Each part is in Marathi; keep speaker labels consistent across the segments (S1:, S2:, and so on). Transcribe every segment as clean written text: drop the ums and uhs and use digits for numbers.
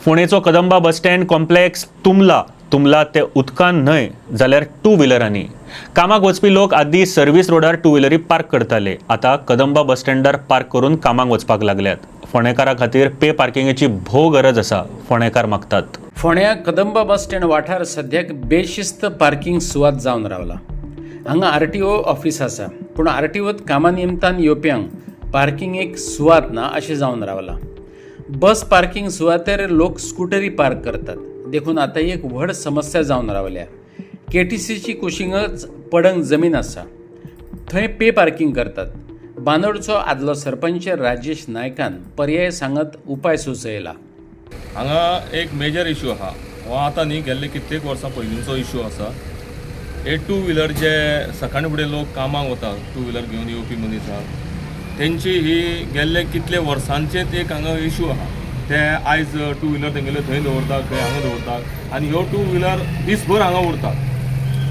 S1: फोंडेचो कदंबा बस स्टँड कॉम्प्लेक्स तुंबला ते उदकान न्हय जाल्यार टू व्हिलरांनी कामाक वचपी लोक आदीं सर्व्हिस रोडार टू व्हिलरी पार्क करताले. आतां कदंबा बस स्टँडार पार्क करून कामाक वचपाक लागल्यात. फोंडेकारां खातीर पे पार्किंगाची भोव गरज आसा, फोंडेकार मागतात.
S2: फोंड्या कदंबा बस स्टँड वाठार सद्याक बेशिस्त पार्किंग सुवात जावन रावला. हांगा आरटीओ ऑफिस आसा, पूण आरटीओत कामा निमतान येवप्यांक पार्किंगेक सुवात ना अशें जावन रावला. बस पार्किंग सुवातेर लोक स्कूटरी पार्क करतात, देखून आतां एक व्हड समस्या जावन रावल्या. केटीसीची कुशिंगच पडंग जमीन आसा, थंय पे पार्किंग करतात. बांदोडचो आदलो सरपंच राजेश नायकान पर्याय सांगत उपाय सुचयला.
S3: हांगा एक मेजर इशू आहा, हो आतां न्ही गेल्ले कित्येक वर्सां पयलींचो इशू आसा. हे टू व्हिलर जे सकाळी फुडें लोक कामाक वतात, टू व्हिलर घेवन येवपी मनीस आहा, तेंची ही गेल्ले कितले वर्सांचेच एक हांगा इशू आहा. ते आयज टू व्हिलर तेंगेले थंय दवरतात, खंय हांगा दवरतात आनी ह्यो टू व्हिलर दीसभर हांगा उरतात,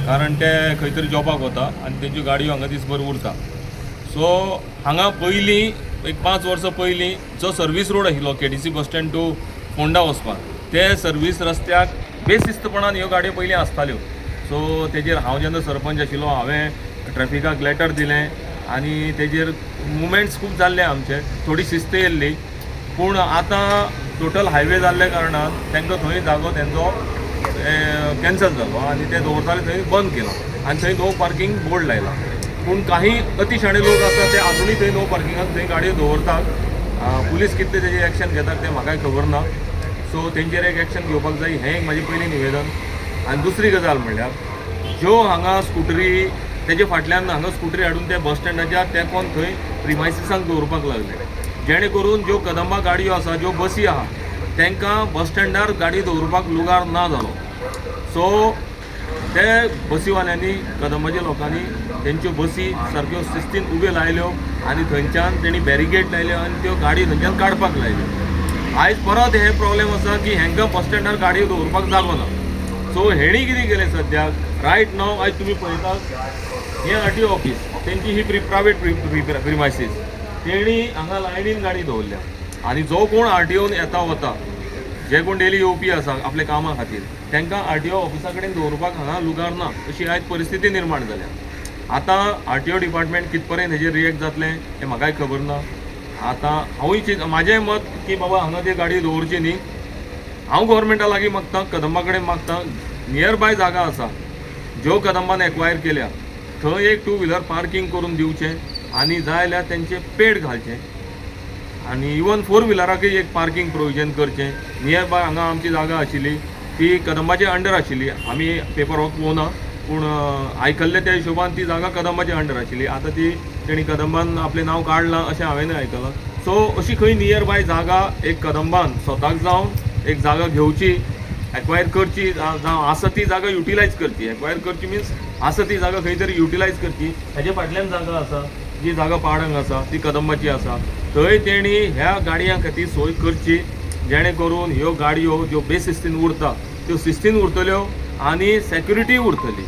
S3: कारण ते खंय तरी जॉबाक वता आनी तेंच्यो गाडयो हांगा दीसभर उरता. सो हांगा पयलीं एक 5 वर्सां पयलीं जो सर्वीस रोड आशिल्लो KTC bus stand to Ponda वचपाक, ते सर्वीस रस्त्याक बेशिस्तपणान ह्यो गाडयो पयलीं आसताल्यो. सो तेजेर हांव जेन्ना सरपंच आशिल्लो हांवें ट्रॅफिकाक लेटर दिलें आनी तेजेर मुवमेंट्स खूब जाल्ले आमचे, थोडी शिस्त येयल्ली. पूण आतां टोटल हायवे जाल्ल्या कारणान तांकां थंय जागो तेंचो कॅन्सल जालो आनी ते दवरताले थंय बंद केलो आनी थंय नो पार्किंग बोर्ड लायला. पूण काही अतिशाणे लोक आसा ते आजुनूय थंय नो पार्किंगाक थंय गाडयो दवरतात. पुलीस कितले तेजेर एक्शन घेतात तें म्हाकाय खबर ना. सो तेंचेर एक एक्शन घेवपाक जाय, हें एक म्हाजें पयलीं निवेदन. आनी दुसरी गजाल म्हणल्यार ज्यो हांगा स्कुटरी तेजे फाटल्यान हांगा स्कुटरी हाडून त्या बस स्टँडाच्या तेंकोन थंय प्रिमायसिसांक दवरपाक लागले, जेणे करून ज्यो कदंबा गाडयो आसा, ज्यो बसी आहा, तांकां बस स्टँडार गाडी दवरपाक लुगार ना जालो. सो ते बसीवाल्यांनी, कदंबाच्या लोकांनी तेंच्यो बसी सारक्यो शिस्तीन उब्यो लायल्यो आनी थंयच्यान तेणी बॅरिकेड लायल्यो आनी त्यो गाडयो थंयच्यान काडपाक लायल्यो. आयज परत हे प्रॉब्लेम आसा की हांकां बस स्टँडार गाडयो दवरपाक जागो ना. सो हेणी कितें केलें सद्याक रायट नाव, आयज तुमी पळयतात हें आरटीओ ऑफिस, तेंची ही प्रायवेट प्रिमायसीस, तेणी हांगा लायनीन गाडी दवरल्या आनी जो कोण आरटीओन येता वता, जे कोण डेली येवपी आसा आपल्या कामा खातीर, तांकां आरटीओ ऑफिसा कडेन दवरपाक हांगा लुगार ना, अशी आयज परिस्थिती निर्माण जाल्या. आतां आरटीओ डिपार्टमेंट कित पर्यंत हेजेर रिएक्ट जातलें हें म्हाकाय खबर ना. आतां हांवूय म्हाजें मत की बाबा हांगा ती गाडी दवरची न्ही. हांव गव्हर्मेंटा लागीं मागतां, कदंबा कडेन मागतां, नियर बाय जागा आसा ज्यो कदंबान एक्वायर केल्या, थंय एक टू व्हिलर पार्किंग करून दिवचें आनी जाय जाल्यार तेंचें पेड घालचें आनी इवन फोर व्हिलराकय एक पार्किंग प्रोविजन करचें. नियर बाय हांगा आमची जागा आशिल्ली ती कदंबाच्या अंडर आशिल्ली, आमी पेपर वर्क पळोवना, पूण आयकल्ले त्या हिशोबान ती जागा कदंबाच्या अंडर आशिल्ली. आतां ती तेणी कदंबान आपलें नांव काडलां अशें हांवेंय आयकलां. सो अशी खंय नियर बाय जागा एक कदंबान स्वताक जावन एक जागा घेवची, एक्वायर करची, जावं आसा ती जागा युटिलायज करची. एक्वायर करची मिन्स आसा ती जागा खंय तरी युटिलायज करची. हेजे फाटल्यान जागा आसा, जी जागा पाडंग आसा ती कदंबाची आसा, थंय तेणी ह्या गाडयां खातीर सोय करची, जेणे करून ह्यो गाडयो ज्यो बेशिस्तीन उरता त्यो शिस्तीन उरतल्यो आनी सेक्युरिटी उरतली.